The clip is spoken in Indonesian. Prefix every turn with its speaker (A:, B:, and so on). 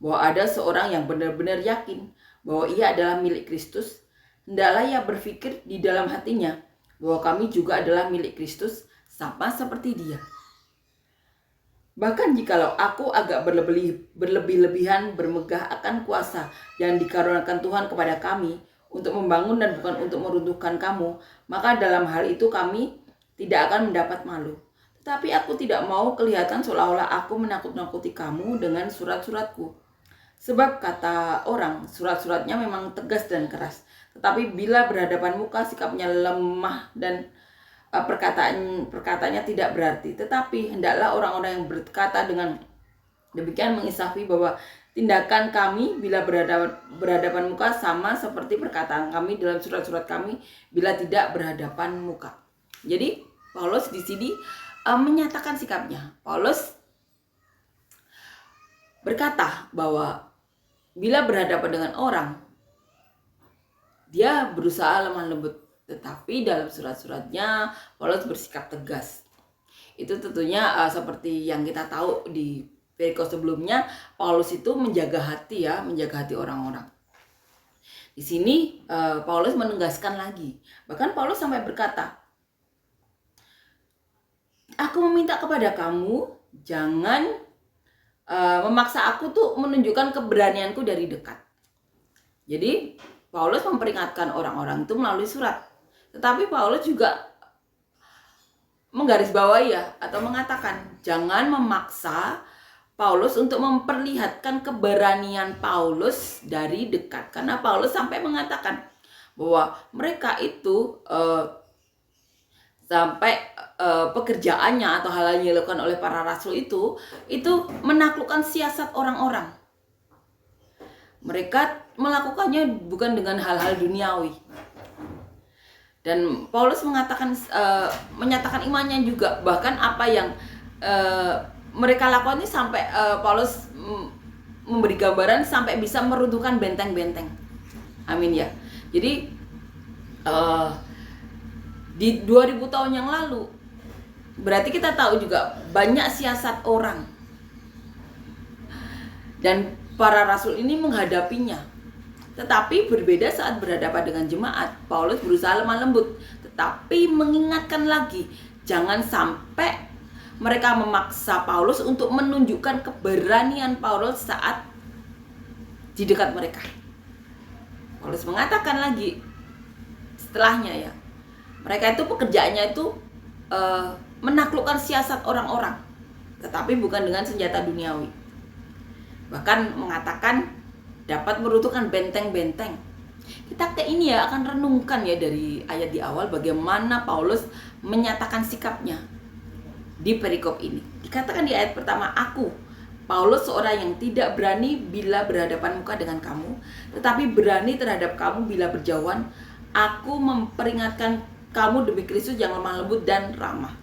A: bahwa ada seorang yang benar-benar yakin bahwa ia adalah milik Kristus, hendaklah ia berpikir di dalam hatinya bahwa kami juga adalah milik Kristus sama seperti dia. Bahkan jikalau aku agak berlebih-lebihan bermegah akan kuasa yang dikaruniakan Tuhan kepada kami untuk membangun dan bukan untuk meruntuhkan kamu, maka dalam hal itu kami tidak akan mendapat malu. Tetapi aku tidak mau kelihatan seolah-olah aku menakut-nakuti kamu dengan surat-suratku. Sebab kata orang, surat-suratnya memang tegas dan keras, tetapi bila berhadapan muka sikapnya lemah dan perkataannya tidak berarti. Tetapi hendaklah orang-orang yang berkata dengan demikian menginsafi bahwa tindakan kami bila berhadapan muka sama seperti perkataan kami dalam surat-surat kami bila tidak berhadapan muka. Jadi Paulus di sini menyatakan sikapnya. Paulus berkata bahwa bila berhadapan dengan orang, dia berusaha lemah lembut, tetapi dalam surat-suratnya Paulus bersikap tegas. Itu tentunya seperti yang kita tahu di perikop sebelumnya, Paulus itu menjaga hati orang-orang. Di sini Paulus menegaskan lagi. Bahkan Paulus sampai berkata, aku meminta kepada kamu jangan memaksa aku tuh menunjukkan keberanianku dari dekat. Jadi Paulus memperingatkan orang-orang itu melalui surat. Tetapi Paulus juga menggarisbawahi atau mengatakan jangan memaksa Paulus untuk memperlihatkan keberanian Paulus dari dekat. Karena Paulus sampai mengatakan bahwa mereka itu sampai pekerjaannya atau hal yang dilakukan oleh para rasul itu menaklukkan siasat orang-orang. Mereka melakukannya bukan dengan hal-hal duniawi. Dan Paulus menyatakan imannya juga, bahkan apa yang mereka lakukan ini sampai Paulus memberi gambaran sampai bisa meruntuhkan benteng-benteng. Amin ya. Jadi di 2000 tahun yang lalu berarti kita tahu juga banyak siasat orang. Dan para rasul ini menghadapinya. Tetapi berbeda saat berhadapan dengan jemaat. Paulus berusaha lemah lembut, tetapi mengingatkan lagi, jangan sampai mereka memaksa Paulus untuk menunjukkan keberanian Paulus saat di dekat mereka. Paulus mengatakan lagi setelahnya mereka itu pekerjaannya itu menaklukkan siasat orang-orang, tetapi bukan dengan senjata duniawi. Bahkan mengatakan dapat meruntuhkan benteng-benteng. Kita ini akan renungkan dari ayat di awal bagaimana Paulus menyatakan sikapnya di perikop ini. Dikatakan di ayat pertama, aku Paulus seorang yang tidak berani bila berhadapan muka dengan kamu, tetapi berani terhadap kamu bila berjauhan. Aku memperingatkan kamu demi Kristus yang lemah lembut dan ramah.